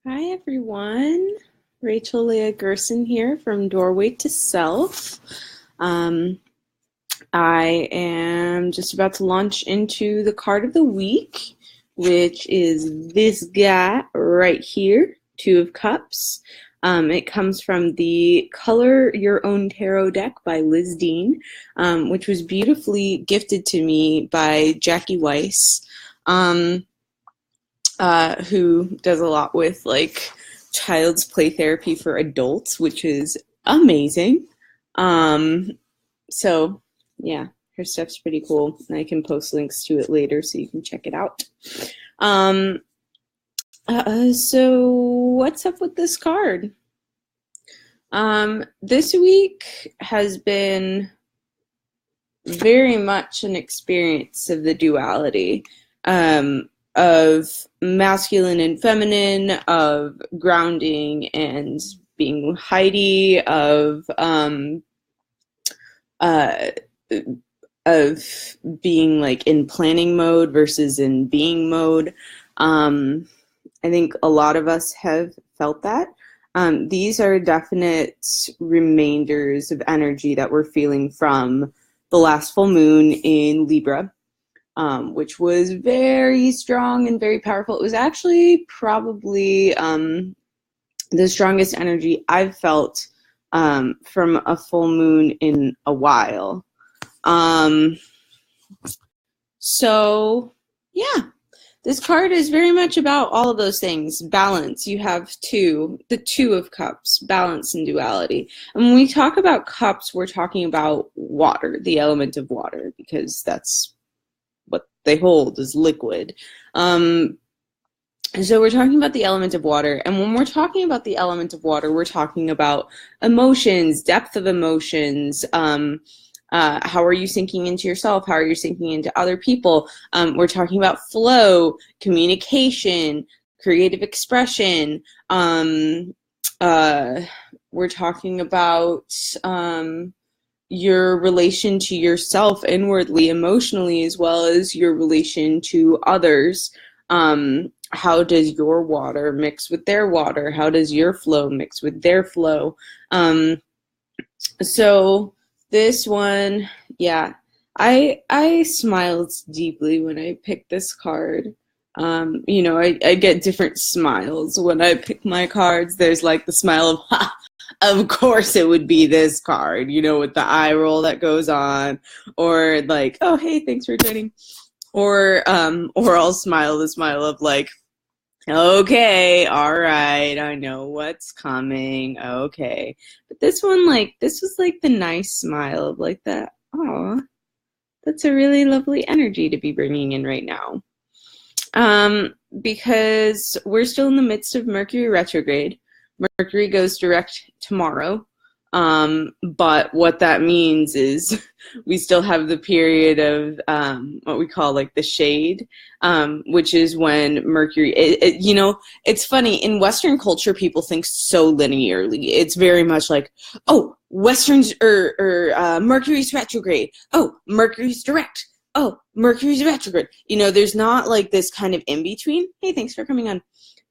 Hi everyone, Rachel Leah Gerson here from Doorway to Self. I am just about to launch into the card of the week, which is this guy right here, Two of Cups. It comes from the Color Your Own Tarot deck by Liz Dean, which was beautifully gifted to me by Jackie Weiss. Who does a lot with like child's play therapy for adults, which is amazing. So yeah, her stuff's pretty cool. And I can post links to it later so you can check it out. So what's up with this card? This week has been very much an experience of the duality. Of masculine and feminine, of grounding and being Heidi, of being like in planning mode versus in being mode. I think a lot of us have felt that. These are definite remainders of energy that we're feeling from the last full moon in Libra. Which was very strong and very powerful. It was actually probably the strongest energy I've felt from a full moon in a while. So yeah, this card is very much about all of those things. Balance. You have the Two of Cups, balance and duality. And when we talk about cups, we're talking about water, the element of water, because that's what they hold is liquid. So we're talking about the element of water. And when we're talking about the element of water, we're talking about emotions, depth of emotions. How are you sinking into yourself? How are you sinking into other people? We're talking about flow, communication, creative expression. We're talking about your relation to yourself inwardly, emotionally, as well as your relation to others. How does your water mix with their water? How does your flow mix with their flow? So this one, yeah, I smiled deeply when I picked this card. I get different smiles when I pick my cards. There's like the smile of, ha! Of course it would be this card, with the eye roll that goes on, or like, oh, hey, thanks for joining. Or I'll smile the smile of like, okay, all right, I know what's coming. Okay. But this one, this was like the nice smile of like that, oh, that's a really lovely energy to be bringing in right now. Because we're still in the midst of Mercury Retrograde. Mercury goes direct tomorrow, but what that means is we still have the period of what we call like the shade, which is when Mercury, it's funny, in Western culture, people think so linearly. It's very much like, oh, Westerns or Mercury's retrograde. Oh, Mercury's direct. Oh, Mercury's retrograde. There's not like this kind of in-between. Hey, thanks for coming on.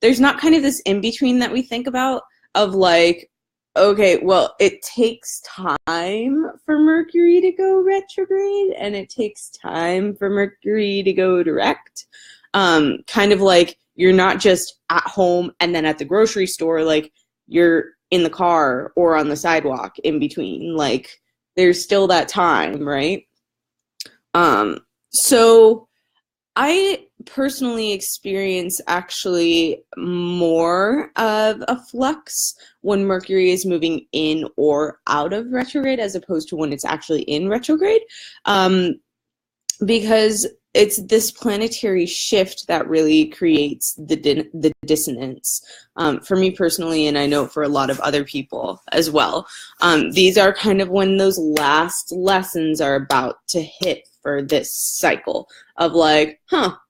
There's not kind of this in-between that we think about of like, okay, well, it takes time for Mercury to go retrograde and it takes time for Mercury to go direct. Kind of like you're not just at home and then at the grocery store, like you're in the car or on the sidewalk in between. Like there's still that time, right? So I personally experience actually more of a flux when Mercury is moving in or out of retrograde as opposed to when it's actually in retrograde, because it's this planetary shift that really creates the dissonance. For me personally, and I know for a lot of other people as well, these are kind of when those last lessons are about to hit for this cycle of like,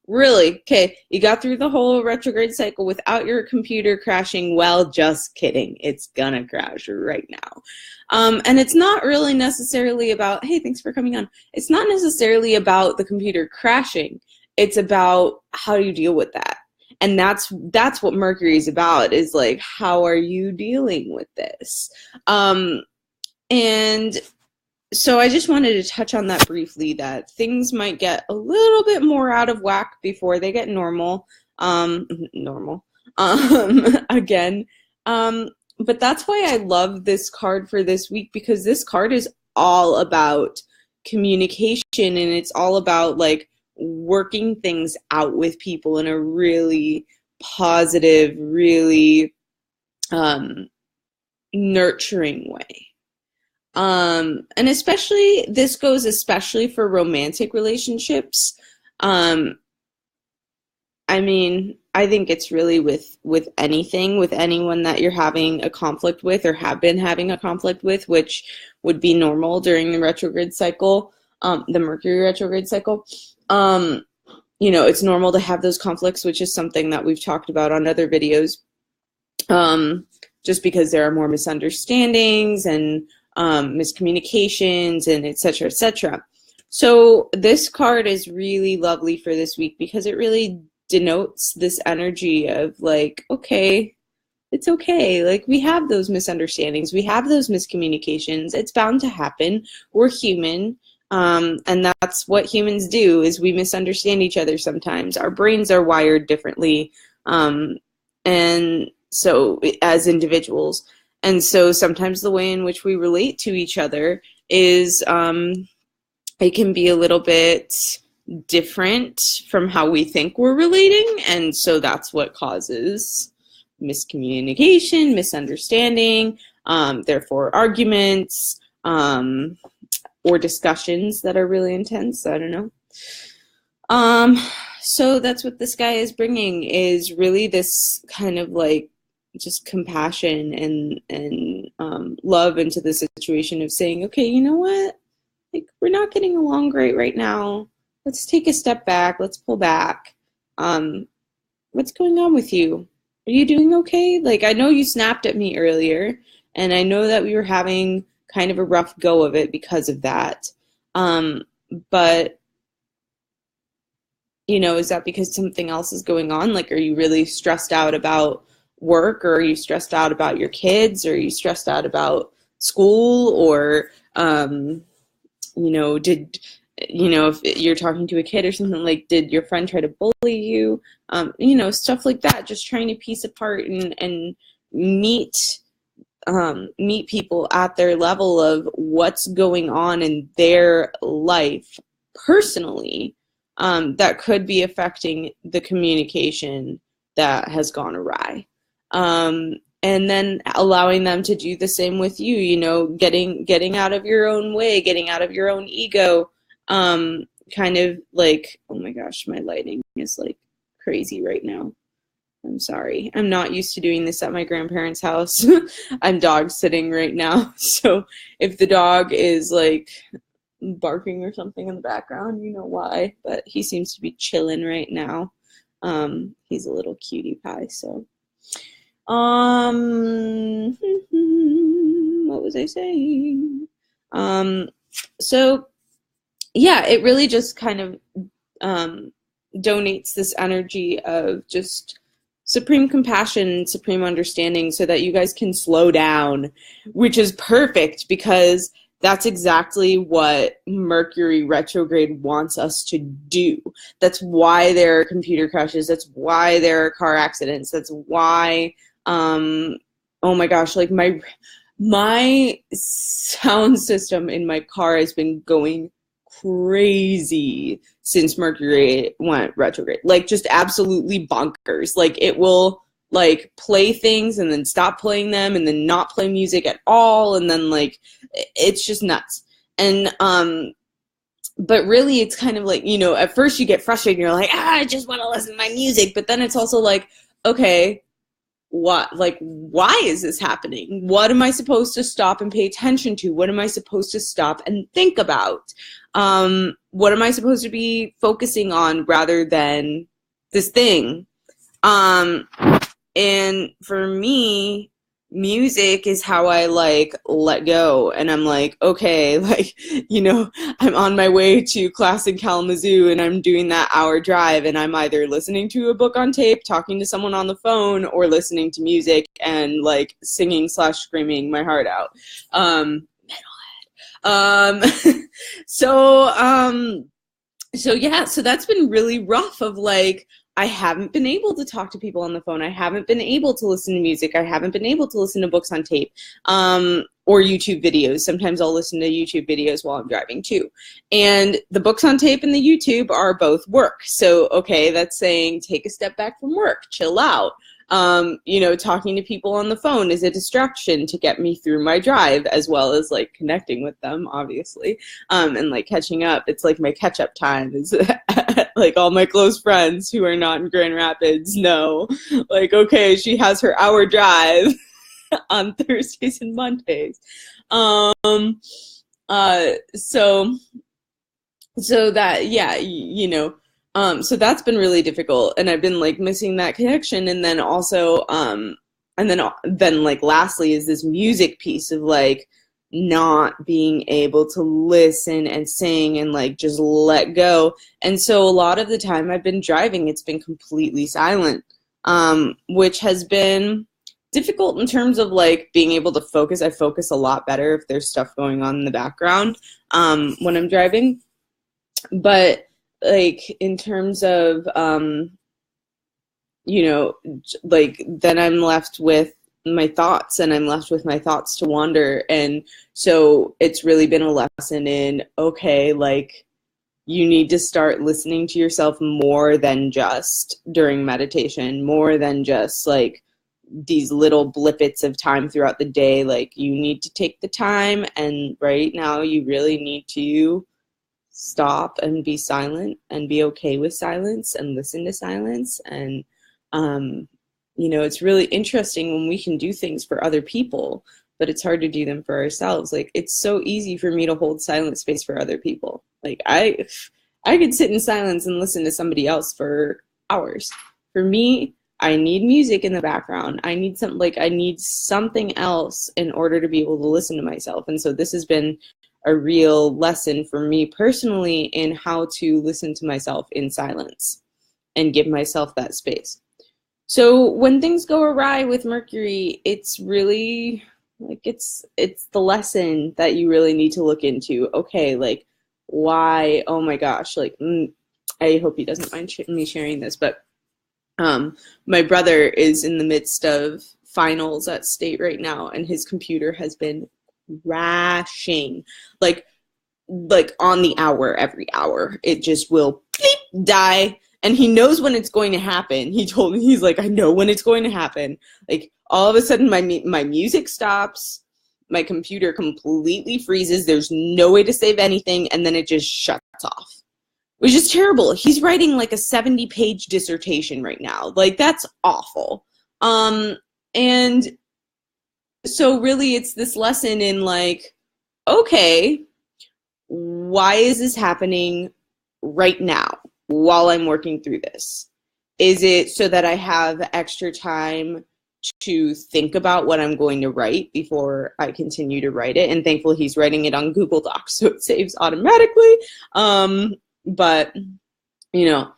really? Okay, you got through the whole retrograde cycle without your computer crashing? Well, just kidding. It's gonna crash right now. And it's not really necessarily about, hey, thanks for coming on. It's not necessarily about the computer crashing. It's about how you deal with that. And that's what Mercury is about, is like, how are you dealing with this? And so I just wanted to touch on that briefly, that things might get a little bit more out of whack before they get normal, again. But that's why I love this card for this week, because this card is all about communication, and it's all about like working things out with people in a really positive, really nurturing way. And especially, this goes especially for romantic relationships. I mean, I think it's really with anything, with anyone that you're having a conflict with or have been having a conflict with, which would be normal during the retrograde cycle, the Mercury retrograde cycle. You know, it's normal to have those conflicts, which is something that we've talked about on other videos, just because there are more misunderstandings and miscommunications and et cetera, et cetera. So this card is really lovely for this week, because it really denotes this energy of like, okay, it's okay. Like, we have those misunderstandings. We have those miscommunications. It's bound to happen. We're human. And that's what humans do, is we misunderstand each other sometimes. Our brains are wired differently. And so as individuals. And so sometimes the way in which we relate to each other is, it can be a little bit different from how we think we're relating. And so that's what causes miscommunication, misunderstanding, therefore arguments, or discussions that are really intense. I don't know. So that's what this guy is bringing, is really this kind of like just compassion and love into the situation of saying, okay, you know what? Like, we're not getting along great right now. Let's take a step back. Let's pull back. What's going on with you? Are you doing okay? Like, I know you snapped at me earlier, and I know that we were having kind of a rough go of it because of that. But, you know, is that because something else is going on? Like, are you really stressed out about work, or are you stressed out about your kids, or are you stressed out about school, or, you know, if you're talking to a kid or something, like, did your friend try to bully you? You know, stuff like that, just trying to piece apart and meet people at their level of what's going on in their life personally, that could be affecting the communication that has gone awry. And then allowing them to do the same with you, you know, getting out of your own way, getting out of your own ego, kind of like, oh my gosh, my lighting is like crazy right now. I'm sorry. I'm not used to doing this at my grandparents' house. I'm dog sitting right now. So if the dog is like barking or something in the background, you know why, but he seems to be chilling right now. He's a little cutie pie, so. What was I saying? So yeah, it really just kind of donates this energy of just supreme compassion, supreme understanding, so that you guys can slow down, which is perfect, because that's exactly what Mercury retrograde wants us to do. That's why there are computer crashes. That's why there are car accidents. That's why, oh my gosh, like my sound system in my car has been going crazy since Mercury went retrograde. Like, just absolutely bonkers. Like, it will like play things and then stop playing them and then not play music at all, and then like it's just nuts. And but really it's kind of like, you know, at first you get frustrated and you're like, I just want to listen to my music, but then it's also like, okay, why is this happening? What am I supposed to stop and pay attention to? What am I supposed to stop and think about? What am I supposed to be focusing on rather than this thing? And for me, music is how I like let go, and I'm like, okay, like, you know, I'm on my way to class in Kalamazoo and I'm doing that hour drive, and I'm either listening to a book on tape, talking to someone on the phone, or listening to music and like singing / screaming my heart out. Um, so yeah, so that's been really rough of like, I haven't been able to talk to people on the phone. I haven't been able to listen to music. I haven't been able to listen to books on tape, or YouTube videos. Sometimes I'll listen to YouTube videos while I'm driving too. And the books on tape and the YouTube are both work. So, okay, that's saying take a step back from work, chill out. You know, talking to people on the phone is a distraction to get me through my drive, as well as like connecting with them, obviously, and like catching up. It's like my catch-up time is like all my close friends who are not in Grand Rapids know, like, okay, she has her hour drive on Thursdays and Mondays. So that, yeah, you know, so that's been really difficult, and I've been like missing that connection. And then also, and then like lastly is this music piece of like not being able to listen and sing and like just let go. And so a lot of the time I've been driving, it's been completely silent, which has been difficult in terms of like being able to focus. I focus a lot better if there's stuff going on in the background when I'm driving. But like in terms of you know, like then I'm left with my thoughts, and I'm left with my thoughts to wander. And so it's really been a lesson in, okay, like you need to start listening to yourself more than just during meditation, more than just like these little blippets of time throughout the day. Like you need to take the time, and right now you really need to stop and be silent and be okay with silence and listen to silence. And you know, it's really interesting when we can do things for other people, but it's hard to do them for ourselves. Like it's so easy for me to hold silent space for other people. Like I could sit in silence and listen to somebody else for hours. For me, I need music in the background. I need something else in order to be able to listen to myself. And so this has been a real lesson for me personally in how to listen to myself in silence and give myself that space. So when things go awry with Mercury, it's really like it's the lesson that you really need to look into. Okay, like why? Oh my gosh, like I hope he doesn't mind me sharing this, but my brother is in the midst of finals at state right now, and his computer has been crashing like on the hour, every hour. It just will bleep, die. And he knows when it's going to happen. He told me, he's like, I know when it's going to happen. Like all of a sudden my music stops, my computer completely freezes, there's no way to save anything, and then it just shuts off, which is terrible. He's writing like a 70-page dissertation right now. Like that's awful. And so really it's this lesson in like, okay, why is this happening right now while I'm working through this? Is it so that I have extra time to think about what I'm going to write before I continue to write it? And thankfully he's writing it on Google Docs, so it saves automatically. But, you know,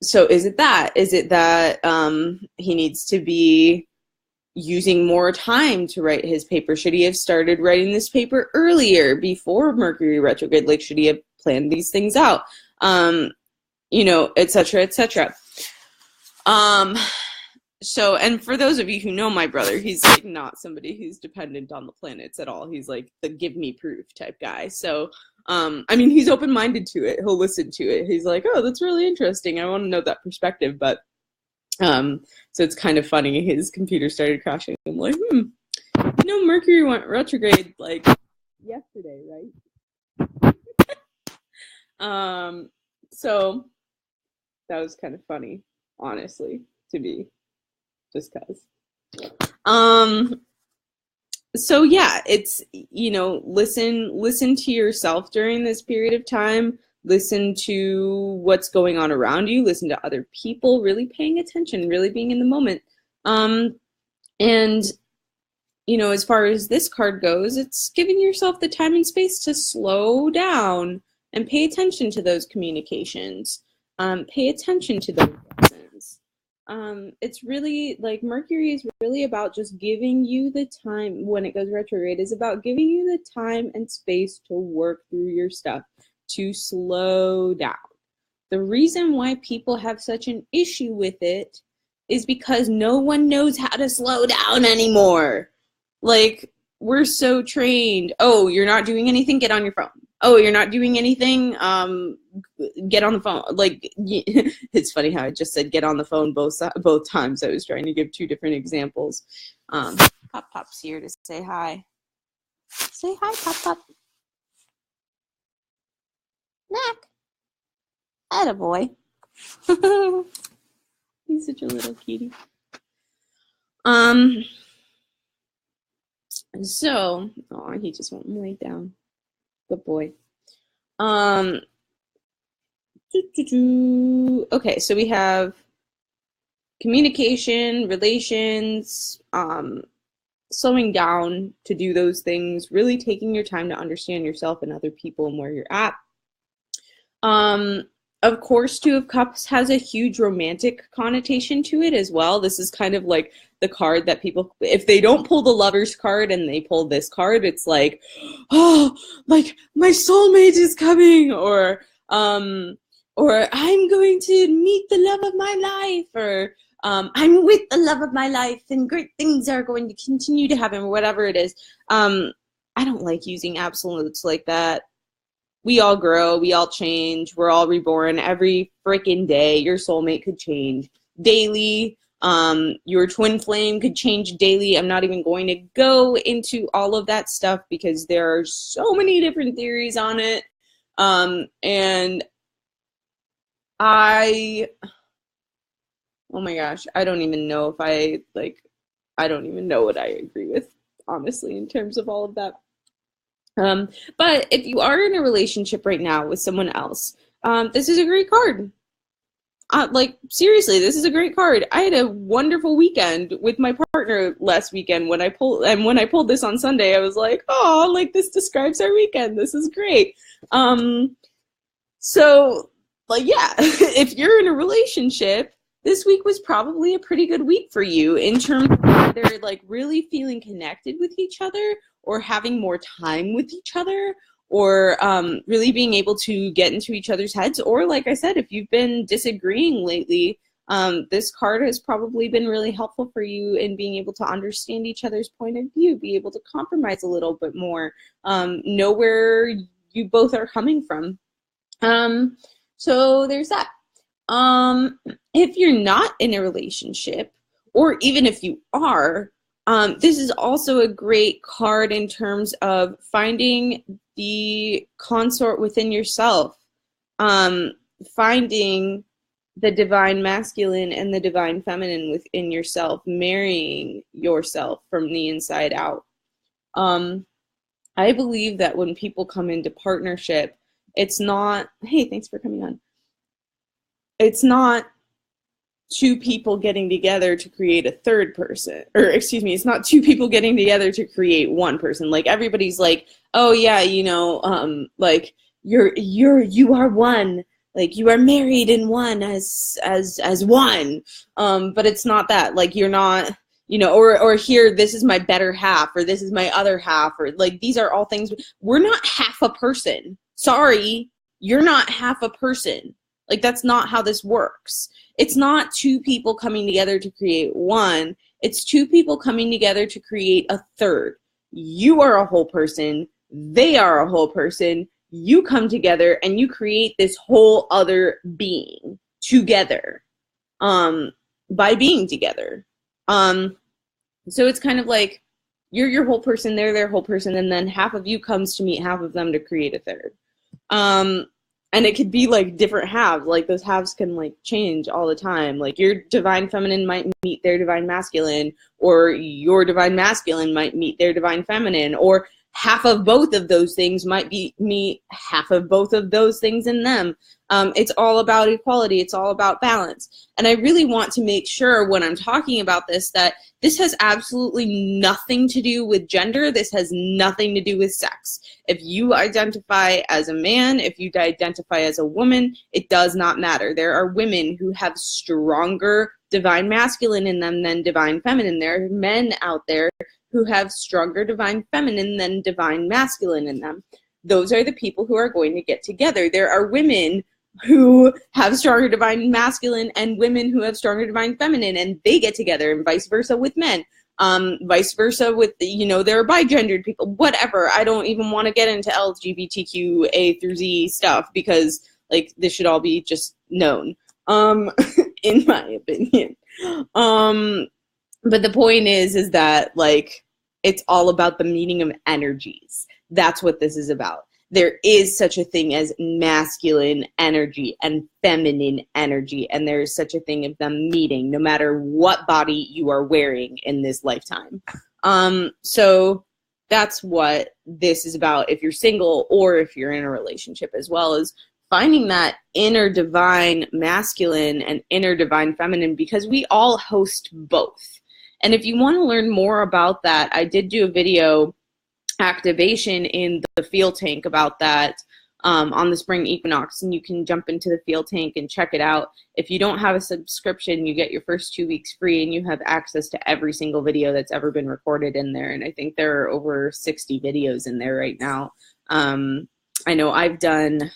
so is it that? Is it that he needs to be using more time to write his paper? Should he have started writing this paper earlier before Mercury retrograde? Like, should he have planned these things out? You know, et cetera, et cetera. So, and for those of you who know my brother, he's like not somebody who's dependent on the planets at all. He's like the give me proof type guy. So, I mean, he's open-minded to it. He'll listen to it. He's like, oh, that's really interesting. I want to know that perspective. But, so it's kind of funny. His computer started crashing. I'm like, you know, Mercury went retrograde like yesterday, right? So that was kind of funny, honestly, to me, just cause. So yeah, it's, you know, listen to yourself during this period of time. Listen to what's going on around you. Listen to other people, really paying attention, really being in the moment. And, you know, as far as this card goes, it's giving yourself the time and space to slow down and pay attention to those communications. Pay attention to those lessons. It's really like Mercury is really about just giving you the time when it goes retrograde, is about giving you the time and space to work through your stuff, to slow down. The reason why people have such an issue with it is because no one knows how to slow down anymore. Like, we're so trained. Oh, you're not doing anything? Get on your phone. Oh, you're not doing anything? Get on the phone. Like, it's funny how I just said get on the phone both times. I was trying to give two different examples. Pop Pop's here to say hi. Say hi, Pop Pop. Mac. Attaboy. He's such a little cutie. So, oh, he just won't lay down. Good boy. Okay, so we have communication, relations, slowing down to do those things, really taking your time to understand yourself and other people and where you're at. Of course, Two of Cups has a huge romantic connotation to it as well. This is kind of like the card that people, if they don't pull the Lovers card and they pull this card, it's like, oh, like my soulmate is coming, or I'm going to meet the love of my life, or I'm with the love of my life and great things are going to continue to happen, or whatever it is. I don't like using absolutes like that. We all grow, we all change, we're all reborn every freaking day. Your soulmate could change daily. Your twin flame could change daily. I'm not even going to go into all of that stuff because there are so many different theories on it. And oh my gosh, I don't even know if I don't even know what I agree with, honestly, in terms of all of that. But if you are in a relationship right now with someone else, this is a great card. Like, seriously, this is a great card. I had a wonderful weekend with my partner last weekend when I pulled this on Sunday. I was like, oh, like, this describes our weekend. This is great. So, like, yeah, if you're in a relationship, this week was probably a pretty good week for you in terms of either, like, really feeling connected with each other or having more time with each other, or really being able to get into each other's heads. Or, like I said, if you've been disagreeing lately, this card has probably been really helpful for you in being able to understand each other's point of view, be able to compromise a little bit more, know where you both are coming from. So there's that. If you're not in a relationship, or even if you are, this is also a great card in terms of finding the consort within yourself, finding the divine masculine and the divine feminine within yourself, marrying yourself from the inside out. I believe that when people come into partnership, it's not, hey, thanks for coming on. It's not two people getting together to create a third person, or excuse me, it's not two people getting together to create one person. Like, everybody's like, oh yeah, you know, like you are one, like you are married in one as one. But it's not that. Like, you're not, you know, or here, this is my better half, or this is my other half, or like, these are all things. We're not half a person. Sorry, you're not half a person. Like, that's not how this works. It's not two people coming together to create one. It's two people coming together to create a third. You are a whole person. They are a whole person. You come together and you create this whole other being together, by being together. So it's kind of like you're your whole person, they're their whole person, and then half of you comes to meet half of them to create a third. And it could be like different halves. Like, those halves can like change all the time. Like, your divine feminine might meet their divine masculine, or your divine masculine might meet their divine feminine, or half of both of those things might be me, half of both of those things in them. It's all about equality. It's all about balance. And I really want to make sure when I'm talking about this that this has absolutely nothing to do with gender. This has nothing to do with sex. If you identify as a man, if you identify as a woman, it does not matter. There are women who have stronger divine masculine in them than divine feminine. There are men out there who have stronger divine feminine than divine masculine in them. Those are the people who are going to get together. There are women who have stronger divine masculine and women who have stronger divine feminine, and they get together, and vice versa with men. Vice versa with, there are bigendered people, whatever. I don't even want to get into LGBTQ A through Z stuff because, like, this should all be just known, in my opinion. But the point is that, like, it's all about the meeting of energies. That's what this is about. There is such a thing as masculine energy and feminine energy, and there is such a thing of them meeting no matter what body you are wearing in this lifetime. So that's what this is about if you're single or if you're in a relationship, as well as finding that inner divine masculine and inner divine feminine, because we all host both. And if you want to learn more about that, I did do a video activation in the field tank about that on the Spring Equinox, and you can jump into the field tank and check it out. If you don't have a subscription, you get your first 2 weeks free, and you have access to every single video that's ever been recorded in there. And I think there are over 60 videos in there right now. I know I've done,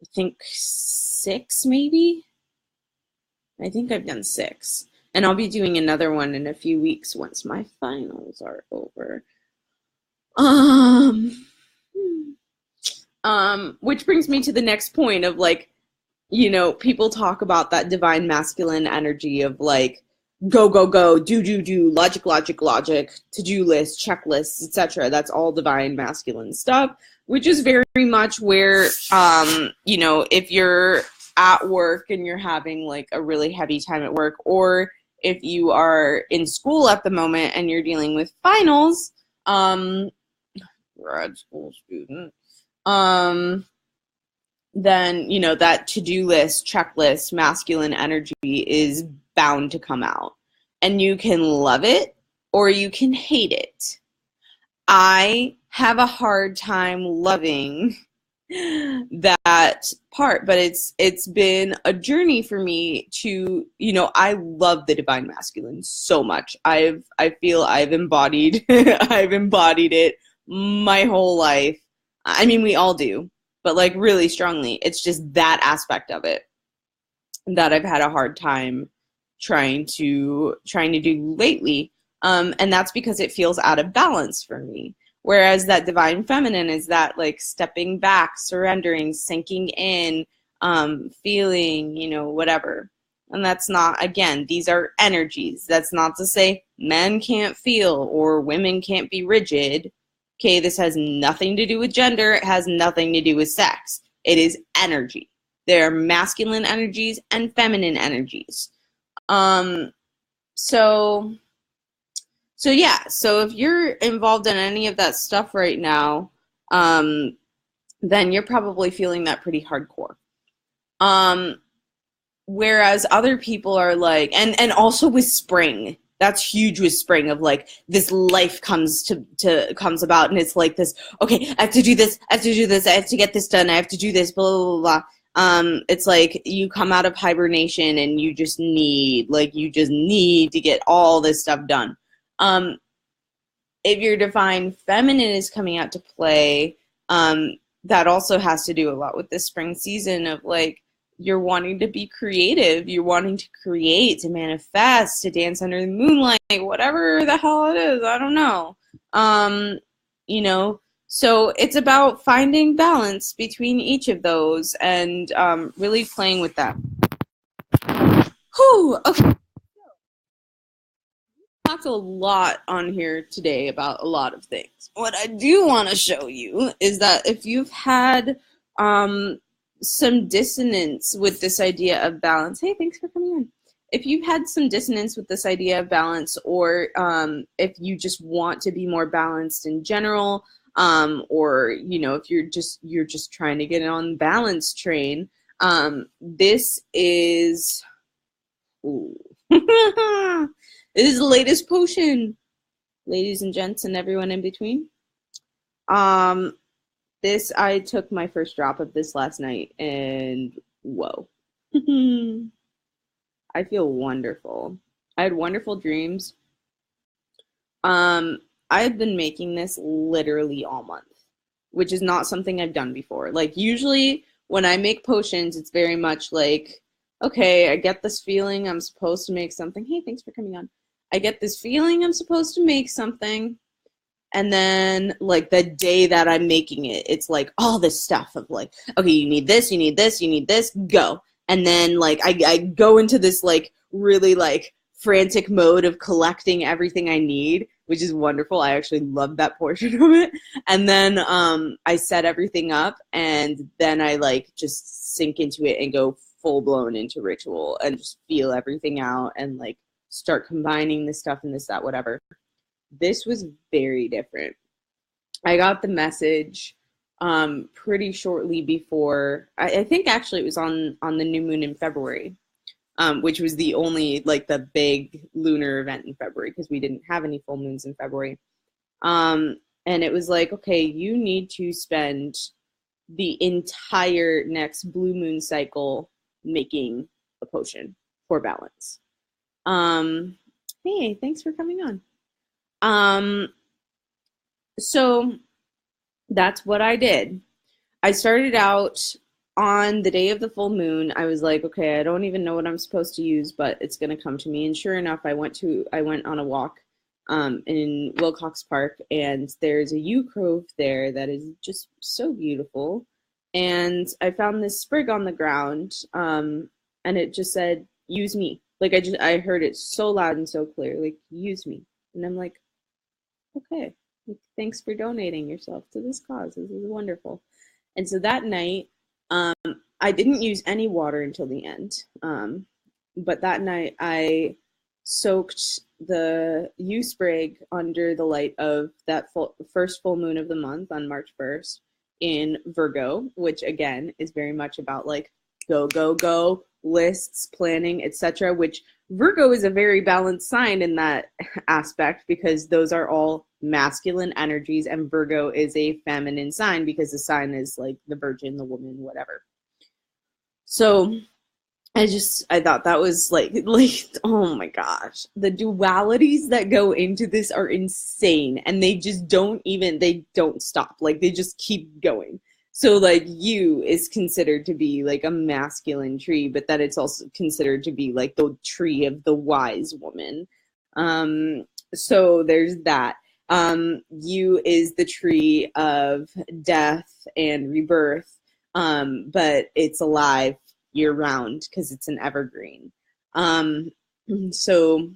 I think 6 maybe. I think I've done 6. And I'll be doing another one in a few weeks once my finals are over. Which brings me to the next point of, like, people talk about that divine masculine energy of, like, go, go, go, do, logic, to-do list, checklists, etc. That's all divine masculine stuff, which is very much where, if you're at work and you're having, like, a really heavy time at work, or if you are in school at the moment and you're dealing with finals, grad school student, then, that to-do list, checklist, masculine energy is bound to come out. And you can love it or you can hate it. I have a hard time loving that part, but it's been a journey for me to, I love the divine masculine so much. I feel I've embodied I've embodied it my whole life. I mean, we all do, but, like, really strongly. It's just that aspect of it that I've had a hard time trying to do lately. And that's because it feels out of balance for me. Whereas that divine feminine is that, like, stepping back, surrendering, sinking in, feeling, whatever. And that's not, again, these are energies. That's not to say men can't feel or women can't be rigid. Okay, this has nothing to do with gender. It has nothing to do with sex. It is energy. There are masculine energies and feminine energies. So yeah, so if you're involved in any of that stuff right now, then you're probably feeling that pretty hardcore. Whereas other people are like, and also with spring, that's huge with spring, of, like, this life comes about, and it's like this, okay, I have to do this, I have to do this, I have to get this done, I have to do this, blah, blah, blah, blah. It's like you come out of hibernation and you just need to get all this stuff done. If your divine feminine is coming out to play, that also has to do a lot with this spring season of, like, you're wanting to be creative, you're wanting to create, to manifest, to dance under the moonlight, whatever the hell it is, I don't know. So it's about finding balance between each of those and really playing with that. Whew, okay. Talked a lot on here today about a lot of things. What I do want to show you is that if you've had some dissonance with this idea of balance, hey, thanks for coming in. if you've had some dissonance with this idea of balance, or if you just want to be more balanced in general, or if you're just trying to get on the balance train, this is this is the latest potion, ladies and gents and everyone in between. This, I took my first drop of this last night, and whoa. I feel wonderful. I had wonderful dreams. I've been making this literally all month, which is not something I've done before. Like, usually when I make potions, it's very much like, okay, I get this feeling I'm supposed to make something. Hey, thanks for coming on. I get this feeling I'm supposed to make something. And then, like, the day that I'm making it, it's like all this stuff of like, okay, you need this, you need this, you need this, go. And then, like, I go into this, like, really, like, frantic mode of collecting everything I need, which is wonderful. I actually love that portion of it. And then I set everything up, and then I, like, just sink into it and go full-blown into ritual and just feel everything out and, like, start combining this stuff and this, that, whatever. This was very different. I got the message pretty shortly before. I think actually it was on the new moon in February, which was the only, like, the big lunar event in February, because we didn't have any full moons in February. And it was like, okay, you need to spend the entire next blue moon cycle making a potion for balance. Hey, thanks for coming on. So that's what I did. I started out on the day of the full moon. I was like, okay, I don't even know what I'm supposed to use, but it's going to come to me. And sure enough, I went on a walk, in Wilcox Park, and there's a yew grove there that is just so beautiful. And I found this sprig on the ground, and it just said, use me. Like, I heard it so loud and so clear, like, use me. And I'm like, okay, thanks for donating yourself to this cause. This is wonderful. And so that night, I didn't use any water until the end. But that night, I soaked the yew sprig under the light of that first full moon of the month on March 1st in Virgo, which again is very much about, like, go, go, go, lists, planning, etc., which Virgo is a very balanced sign in that aspect, because those are all masculine energies, and Virgo is a feminine sign because the sign is like the virgin, the woman, whatever. So I thought that was like, oh my gosh, the dualities that go into this are insane, and they just don't stop. Like, they just keep going. So, like, yew is considered to be, like, a masculine tree, but that it's also considered to be, like, the tree of the wise woman. So there's that. Yew is the tree of death and rebirth, but it's alive year-round because it's an evergreen. So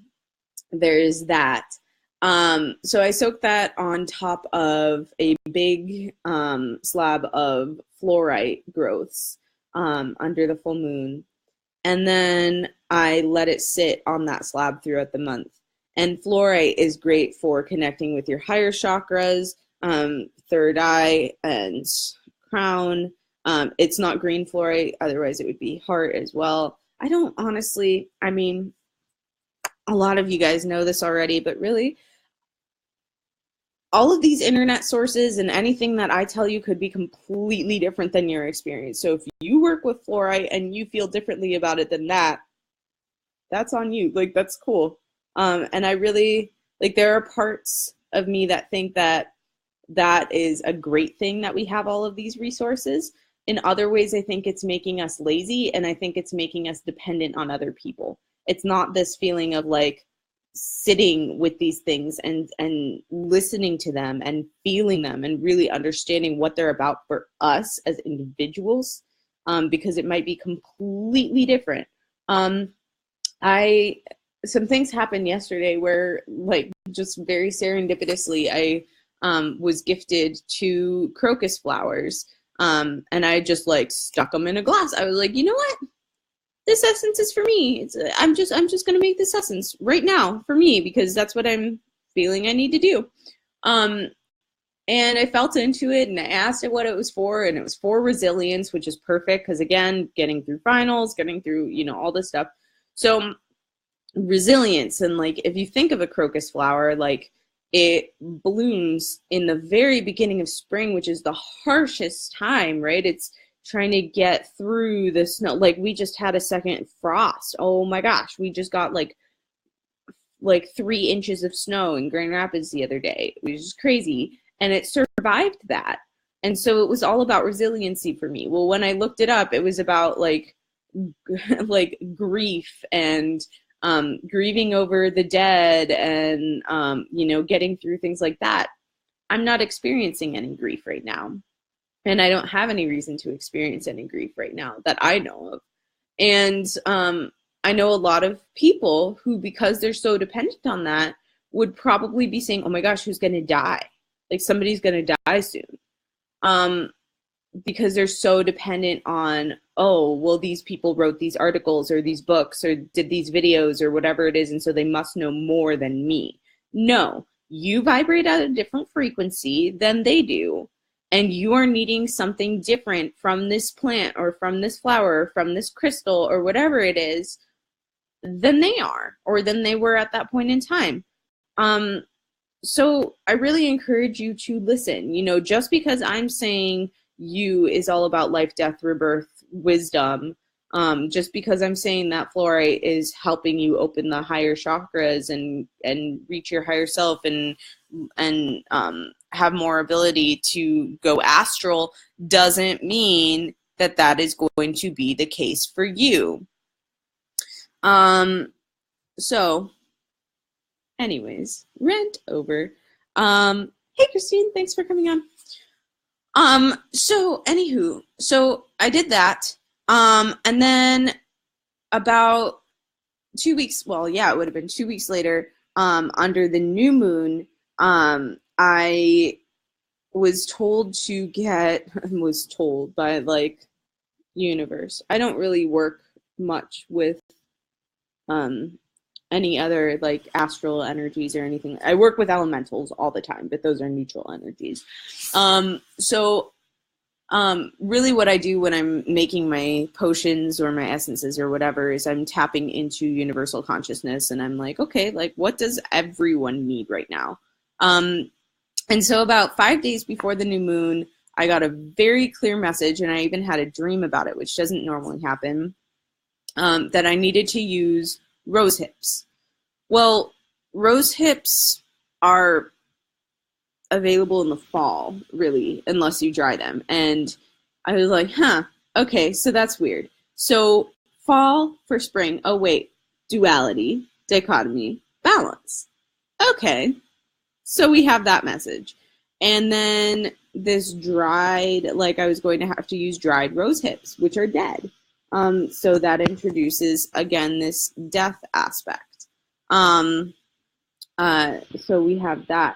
there's that. So I soaked that on top of a big slab of fluorite growths under the full moon. And then I let it sit on that slab throughout the month. And fluorite is great for connecting with your higher chakras, third eye and crown. It's not green fluorite, otherwise it would be heart as well. I don't honestly, I mean, a lot of you guys know this already, but really, all of these internet sources and anything that I tell you could be completely different than your experience. So if you work with fluorite and you feel differently about it than that, that's on you. Like, that's cool. And I really, like, there are parts of me that think that that is a great thing that we have all of these resources. In other ways, I think it's making us lazy, and I think it's making us dependent on other people. It's not this feeling of, like, sitting with these things and listening to them and feeling them and really understanding what they're about for us as individuals, because it might be completely different. Some things happened yesterday where, like, just very serendipitously, I was gifted 2 crocus flowers, and I just, like, stuck them in a glass. I was like, you know what? this essence is for me. I'm just going to make this essence right now for me because that's what I'm feeling I need to do. And I felt into it and I asked it what it was for, and it was for resilience, which is perfect because, again, getting through finals, getting through, you know, all this stuff. So resilience, and like if you think of a crocus flower, like it blooms in the very beginning of spring, which is the harshest time, right? It's trying to get through the snow. Like we just had a second frost. Oh my gosh, we just got like 3 inches of snow in Grand Rapids the other day, which is crazy. And it survived that. And so it was all about resiliency for me. Well, when I looked it up, it was about like grief and grieving over the dead and, you know, getting through things like that. I'm not experiencing any grief right now. And I don't have any reason to experience any grief right now that I know of. And I know a lot of people who, because they're so dependent on that, would probably be saying, oh my gosh, who's going to die? Like somebody's going to die soon. Because they're so dependent on, oh, well, these people wrote these articles or these books or did these videos or whatever it is, and so they must know more than me. No, you vibrate at a different frequency than they do, and you are needing something different from this plant or from this flower or from this crystal or whatever it is than they are or than they were at that point in time. So I really encourage you to listen. You know, just because I'm saying you is all about life, death, rebirth, wisdom, just because I'm saying that fluorite is helping you open the higher chakras and reach your higher self and have more ability to go astral, doesn't mean that that is going to be the case for you. So anyways, rant over. Hey Christine, thanks for coming on. So anywho, so I did that. And then about 2 weeks, well, yeah, it would have been 2 weeks later, under the new moon, I was told by like universe. I don't really work much with any other like astral energies or anything. I work with elementals all the time, but those are neutral energies. Really what I do when I'm making my potions or my essences or whatever is I'm tapping into universal consciousness, and I'm like, okay, like what does everyone need right now? And so about 5 days before the new moon, I got a very clear message, and I even had a dream about it, which doesn't normally happen, that I needed to use rose hips. Well, rose hips are available in the fall, really, unless you dry them. And I was like, okay, so that's weird. So fall for spring, oh wait, duality, dichotomy, balance. Okay, so we have that message. And then this dried, like I was going to have to use dried rose hips, which are dead. So that introduces, again, this death aspect. So we have that.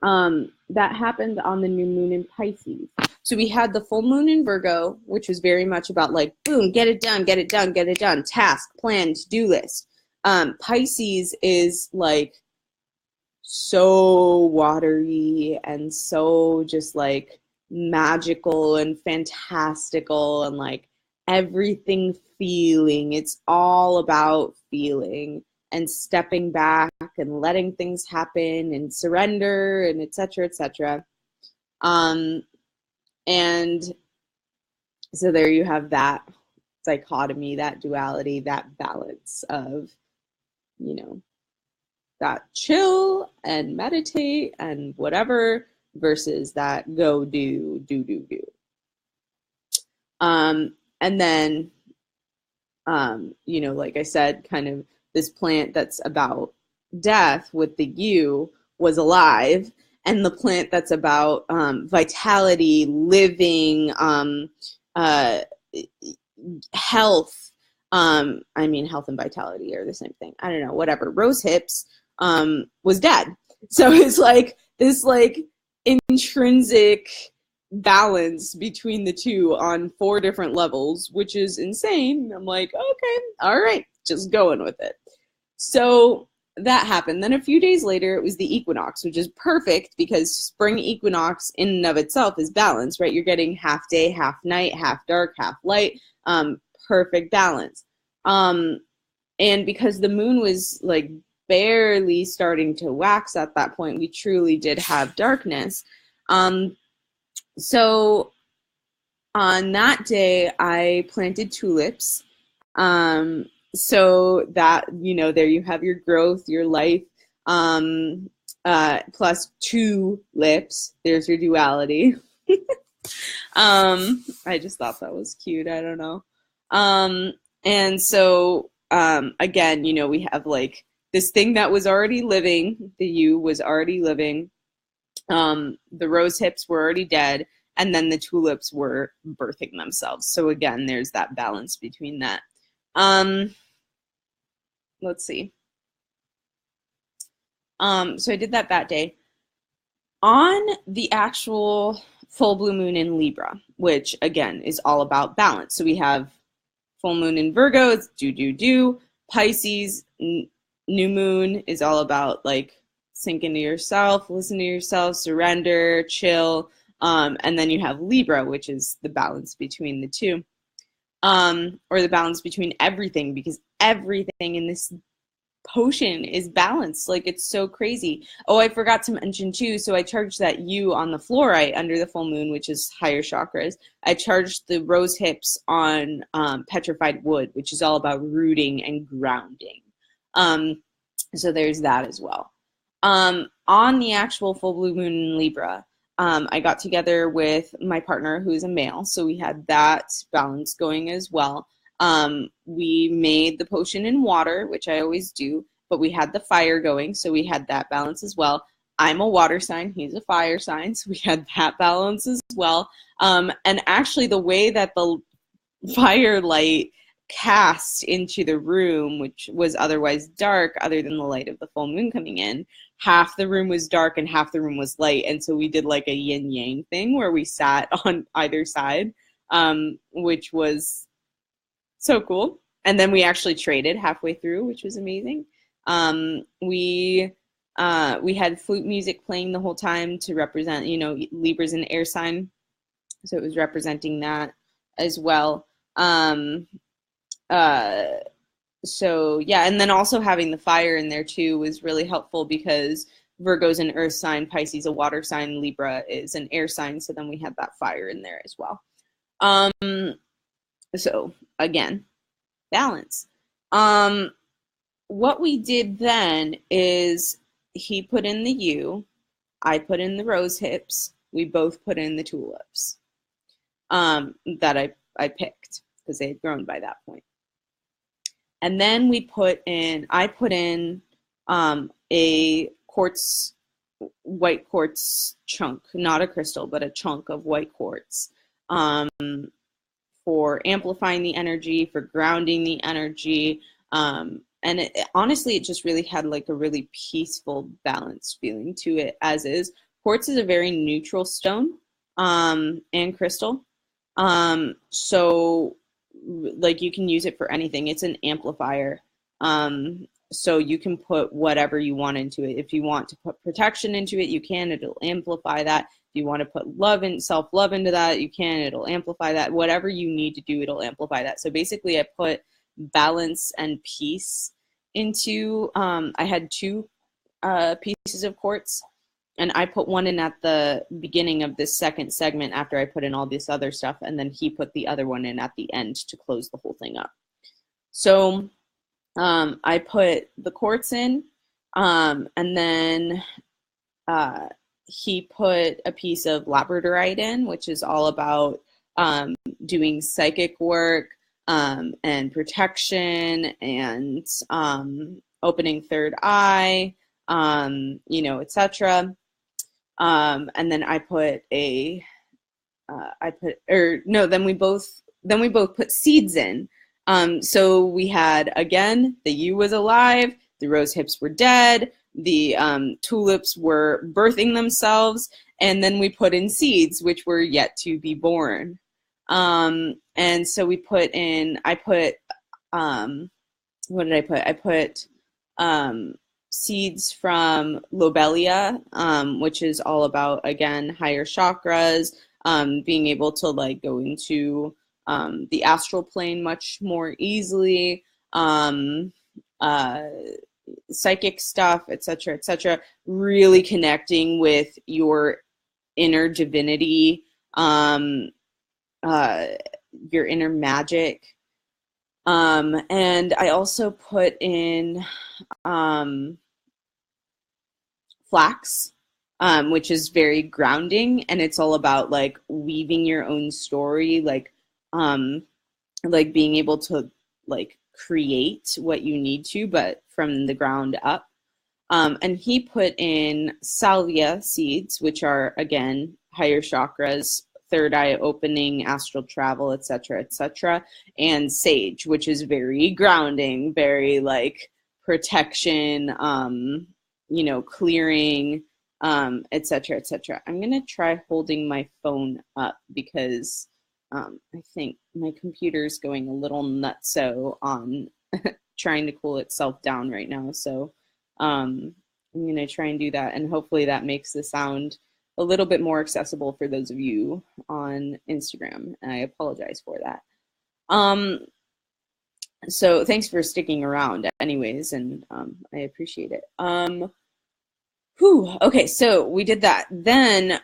That happened on the new moon in Pisces. So we had the full moon in Virgo, which was very much about like, boom, get it done, get it done, get it done. Task, plan, to-do list. Pisces is like so watery and so just like magical and fantastical and like everything feeling. It's all about feeling and stepping back and letting things happen and surrender and et cetera, et cetera. And so there you have that dichotomy, that duality, that balance of, you know, that chill and meditate and whatever versus that go do. And then, you know, like I said, kind of this plant that's about death with the U was alive, and the plant that's about vitality, living, health, I mean, health and vitality are the same thing. I don't know, whatever. Rose hips was dead. So it's like this like intrinsic balance between the two on 4 different levels, which is insane. I'm like, okay, all right, just going with it. So that happened. Then a few days later, it was the equinox, which is perfect because spring equinox in and of itself is balance, right? You're getting half day, half night, half dark, half light, perfect balance. And because the moon was like barely starting to wax at that point, we truly did have darkness. So on that day, I planted tulips. So that, you know, there you have your growth, your life, plus 2 lips. There's your duality. I just thought that was cute. I don't know. And so, again, you know, we have like this thing that was already living, the you was already living. The rose hips were already dead, and then the tulips were birthing themselves. So again, there's that balance between that. Let's see. So I did that day. On the actual full blue moon in Libra, which again is all about balance. So we have full moon in Virgo, it's do. Pisces, new moon is all about like sink into yourself, listen to yourself, surrender, chill. And then you have Libra, which is the balance between the two. Or the balance between everything, because everything in this potion is balanced. Like, it's so crazy. Oh, I forgot to mention too, so I charged that you on the fluorite under the full moon, which is higher chakras. I charged the rose hips on petrified wood, which is all about rooting and grounding. So there's that as well. On the actual full blue moon in Libra, I got together with my partner, who's a male, so we had that balance going as well. We made the potion in water, which I always do, but we had the fire going, so we had that balance as well. I'm a water sign, he's a fire sign, so we had that balance as well. And actually, the way that the firelight cast into the room, which was otherwise dark, other than the light of the full moon coming in, half the room was dark and half the room was light. And so we did like a yin yang thing where we sat on either side, which was so cool. And then we actually traded halfway through, which was amazing. We had flute music playing the whole time to represent, you know, Libra's an air sign, so it was representing that as well. So yeah, and then also having the fire in there too was really helpful because Virgo's an earth sign, Pisces a water sign, Libra is an air sign, so then we had that fire in there as well. So again, balance. What we did then is he put in the U, I put in the rose hips, we both put in the tulips that I picked because they had grown by that point. And then I put in a quartz, white quartz chunk, not a crystal, but a chunk of white quartz for amplifying the energy, for grounding the energy. And honestly, it just really had like a really peaceful, balanced feeling to it as is. Quartz is a very neutral stone and crystal. So like you can use it for anything. It's an amplifier. So you can put whatever you want into it. If you want to put protection into it, you can. It'll amplify that. If you want to put love and self-love into that, you can. It'll amplify that. Whatever you need to do, it'll amplify that. So basically, I put balance and peace into, I had 2 pieces of quartz, and I put one in at the beginning of this second segment after I put in all this other stuff, and then he put the other one in at the end to close the whole thing up. So I put the quartz in, and then he put a piece of labradorite in, which is all about doing psychic work and protection and opening third eye, you know, etc. And then then we both put seeds in. So we had, again, the U was alive, the rose hips were dead, the tulips were birthing themselves, And then we put in seeds, which were yet to be born. And so we put in, what did I put? I put seeds from Lobelia, which is all about, again, higher chakras, being able to like go into the astral plane much more easily, psychic stuff, etc., really connecting with your inner divinity, your inner magic. And I also put in flax, which is very grounding, and it's all about like weaving your own story, like being able to like create what you need to, but from the ground up. And he put in salvia seeds, which are, again, higher chakras, third eye opening, astral travel, etc., and sage, which is very grounding, very like protection, clearing, etc. I'm gonna try holding my phone up because I think my computer's going a little nutso on trying to cool itself down right now. So I'm going to try and do that, and hopefully that makes the sound a little bit more accessible for those of you on Instagram. And I apologize for that. So thanks for sticking around anyways, and I appreciate it. Okay, so we did that. Then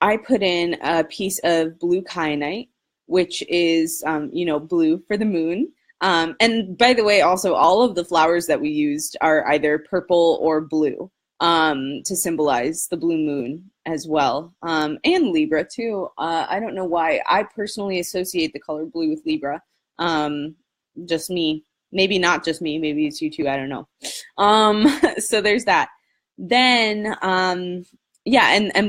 I put in a piece of blue kyanite, which is, blue for the moon. And by the way, also all of the flowers that we used are either purple or blue, to symbolize the blue moon as well. And Libra too. I don't know why I personally associate the color blue with Libra. Just me, maybe not just me, maybe it's you too. I don't know. So there's that. Then, and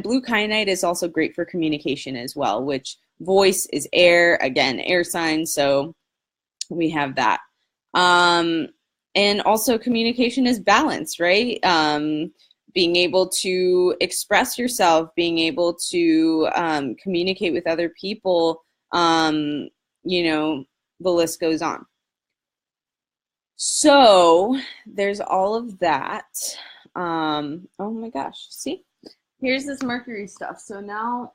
blue kyanite is also great for communication as well, which voice is air, again, air sign. So we have that. And also communication is balance, right? Being able to express yourself, being able to communicate with other people, the list goes on. So there's all of that. Oh my gosh, see? Here's this Mercury stuff. So now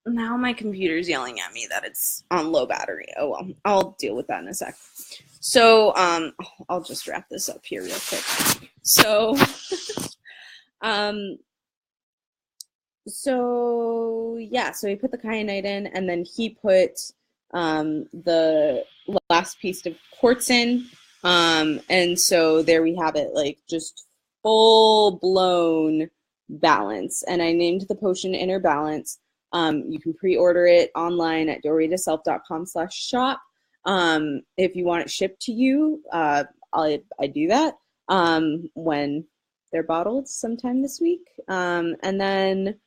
my computer's yelling at me that it's on low battery. Oh well, I'll deal with that in a sec. So I'll just wrap this up here real quick. So so he put the kyanite in, and then he put the last piece of quartz in, and so there we have it, like just full blown balance. And I named the potion Inner Balance. You can pre-order it online at doorwaytoself.com/shop. If you want it shipped to you, I do that when they're bottled sometime this week. And then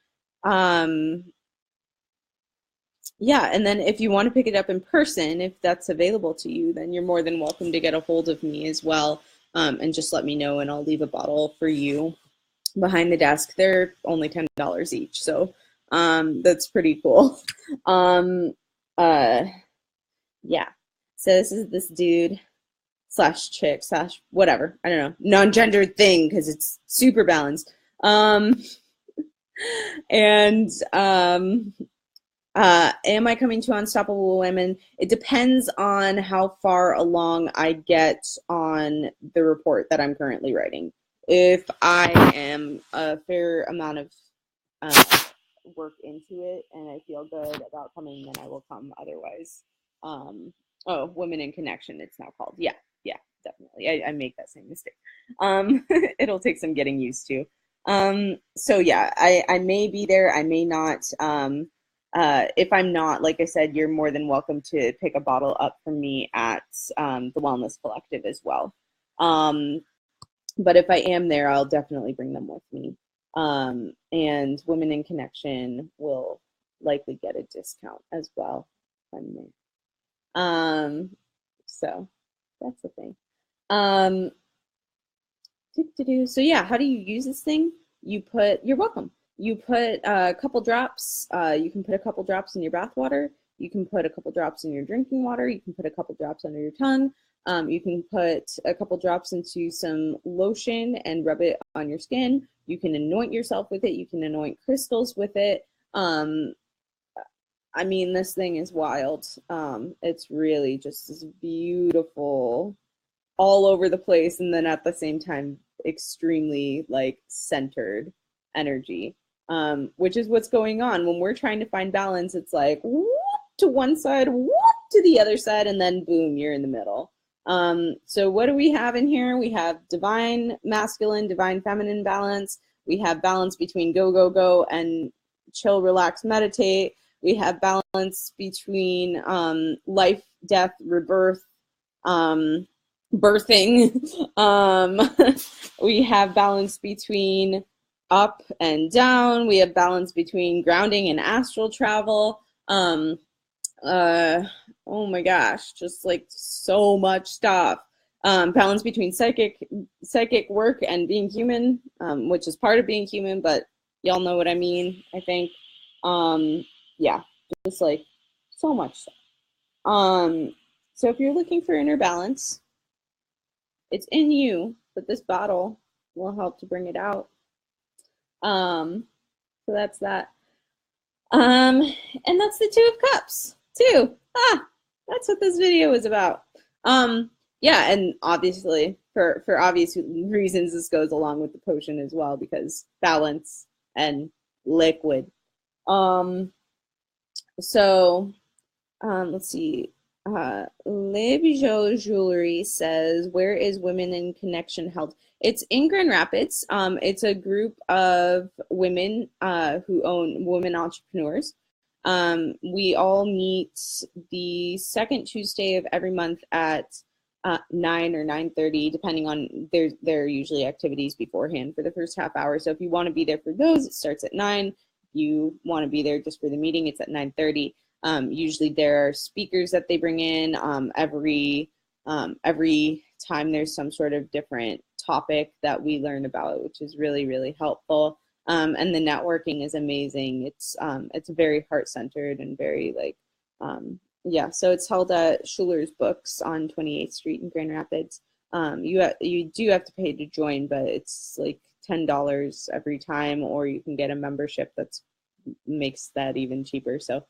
if you want to pick it up in person, if that's available to you, then you're more than welcome to get a hold of me as well, and just let me know, and I'll leave a bottle for you behind the desk. They're only $10 each, so that's pretty cool. So this is this dude / chick / whatever, I don't know, non-gendered thing, because it's super balanced. Am I coming to Unstoppable Women? It depends on how far along I get on the report that I'm currently writing. If I am a fair amount of work into it and I feel good about coming, then I will come. Otherwise, Women in Connection, it's now called. Yeah, definitely. I make that same mistake. It'll take some getting used to. So yeah, I may be there, I may not. If I'm not, like I said, you're more than welcome to pick a bottle up from me at the Wellness Collective as well. But if I am there, I'll definitely bring them with me. And Women in Connection will likely get a discount as well from me. So that's the thing. So yeah, how do you use this thing? You're welcome. you put a couple drops, you can put a couple drops in your bath water, you can put a couple drops in your drinking water, you can put a couple drops under your tongue, you can put a couple drops into some lotion and rub it on your skin. You can anoint yourself with it, you can anoint crystals with it. I mean, this thing is wild. It's really just this beautiful, all over the place, and then at the same time, extremely like centered energy, which is what's going on when we're trying to find balance. It's like whoop to one side, whoop to the other side, and then boom, you're in the middle. So what do we have in here? We have divine masculine, divine feminine balance. We have balance between go, go, go and chill, relax, meditate. We have balance between life, death, rebirth, birthing. We have balance between up and down. We have balance between grounding and astral travel. Oh my gosh, just like so much stuff. Balance between psychic work and being human, which is part of being human, but y'all know what I mean, I think. Yeah, just like so much stuff. So if you're looking for inner balance, it's in you, but this bottle will help to bring it out. So that's that. And that's the Two of Cups, too. That's what this video is about. Yeah, and obviously, for obvious reasons, this goes along with the potion as well, because balance and liquid. So, let's see. Libra Jewelry says, where is Women in Connection held? It's in Grand Rapids. It's a group of women who own women entrepreneurs. We all meet the second Tuesday of every month at 9 or 9:30, depending on there are usually activities beforehand for the first half hour. So if you want to be there for those, it starts at 9. If you want to be there just for the meeting, it's at 9:30. Usually there are speakers that they bring in every time there's some sort of different topic that we learn about, which is really, really helpful. And the networking is amazing. It's very heart-centered and very like, yeah, so it's held at Schuler's Books on 28th Street in Grand Rapids. You do have to pay to join, but it's like $10 every time, or you can get a membership that makes that even cheaper. So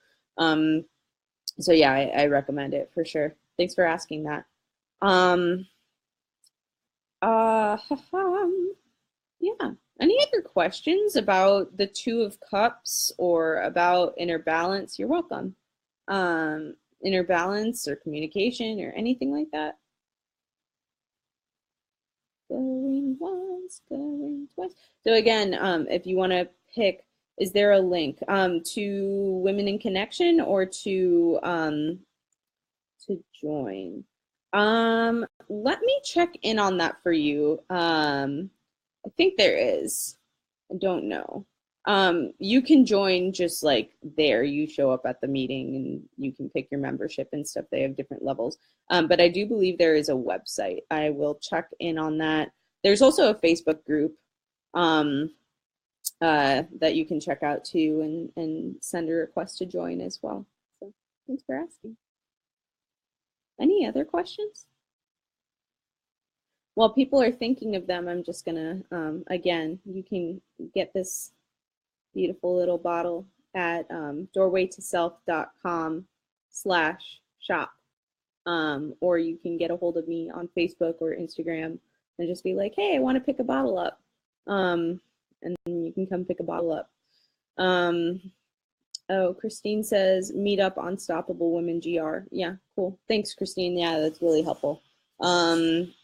yeah, I recommend it for sure. Thanks for asking that. Yeah. Any other questions about the Two of Cups or about inner balance? You're welcome. Inner balance or communication or anything like that. Going once, going twice. So again, if you want to pick, is there a link to Women in Connection or to join? Let me check in on that for you. I think there is. I don't know. You can join just like there. You show up at the meeting and you can pick your membership and stuff. They have different levels. But I do believe there is a website. I will check in on that. There's also a Facebook group that you can check out too and send a request to join as well. So thanks for asking. Any other questions? While people are thinking of them, I'm just gonna, again, you can get this beautiful little bottle at doorwaytoself.com/shop. Or you can get a hold of me on Facebook or Instagram and just be like, hey, I want to pick a bottle up. And then you can come pick a bottle up. Oh, Christine says, meet up Unstoppable Women GR. Yeah, cool. Thanks, Christine. Yeah, that's really helpful. And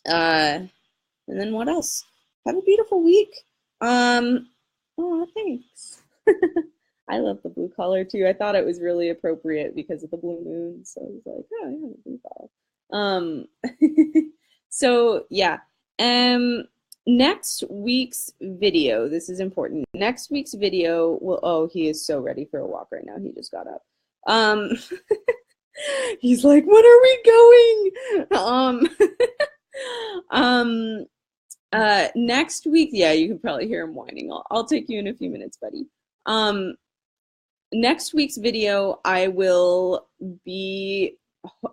then what else? Have a beautiful week. Oh, thanks. I love the blue color too. I thought it was really appropriate because of the blue moon. So I was like, oh yeah, the blue color. So yeah. Next week's video, this is important. Next week's video will, oh, he is so ready for a walk right now. He just got up. He's like, when are we going? Next week, yeah, you can probably hear him whining. I'll take you in a few minutes, buddy. Next week's video I will be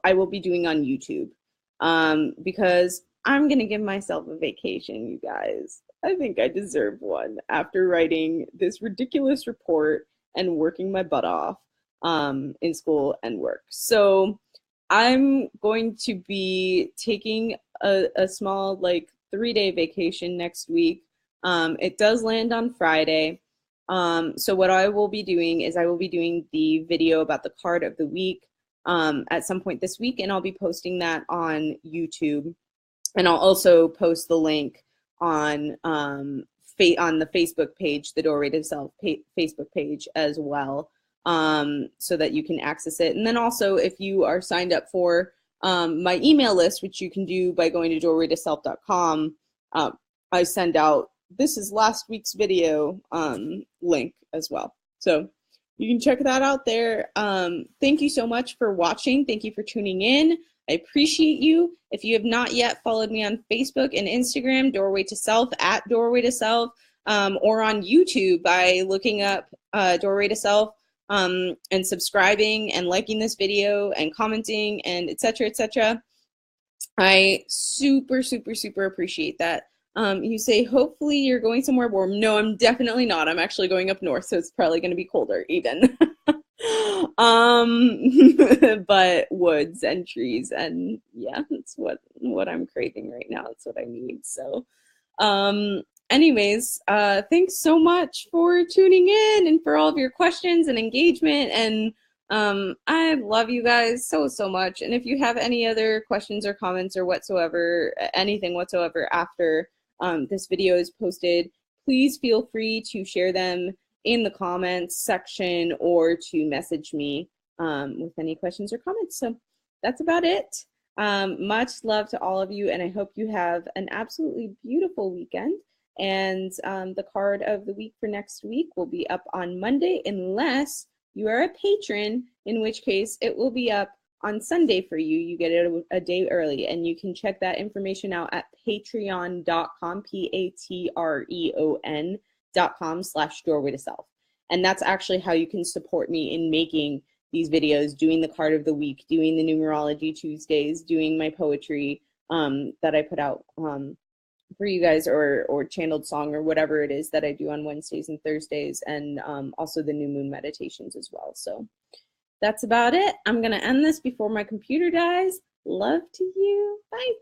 doing on YouTube, because I'm gonna give myself a vacation, you guys. I think I deserve one after writing this ridiculous report and working my butt off in school and work. So I'm going to be taking a small, like, 3-day vacation next week. It does land on Friday. So what I will be doing is I will be doing the video about the card of the week at some point this week, and I'll be posting that on YouTube. And I'll also post the link on the Facebook page, the Doorway to Self Facebook page as well, so that you can access it. And then also, if you are signed up for my email list, which you can do by going to doorwaytoself.com, I send out "this is last week's video" link as well. So you can check that out there. Thank you so much for watching. Thank you for tuning in. I appreciate you. If you have not yet followed me on Facebook and Instagram, Doorway to Self, at Doorway to Self, or on YouTube by looking up Doorway to Self, and subscribing and liking this video and commenting and etc. etc. I super, super, super appreciate that. You say, hopefully you're going somewhere warm. No, I'm definitely not. I'm actually going up north, so it's probably going to be colder even. But woods and trees, and yeah, that's what I'm craving right now. That's what I need. So anyways, thanks so much for tuning in and for all of your questions and engagement, and I love you guys so much. And if you have any other questions or comments or whatsoever, anything whatsoever after this video is posted, please feel free to share them in the comments section or to message me with any questions or comments. So that's about it. Much love to all of you, and I hope you have an absolutely beautiful weekend. And the card of the week for next week will be up on Monday, unless you are a patron, in which case it will be up on Sunday for you. You get it a day early, and you can check that information out at patreon.com, patreon.com/doorway-to-self. And that's actually how you can support me in making these videos, doing the card of the week, doing the numerology Tuesdays, doing my poetry that I put out for you guys, or channeled song, or whatever it is that I do on Wednesdays and Thursdays, and also the new moon meditations as well. So that's about it. I'm going to end this before my computer dies. Love to you. Bye.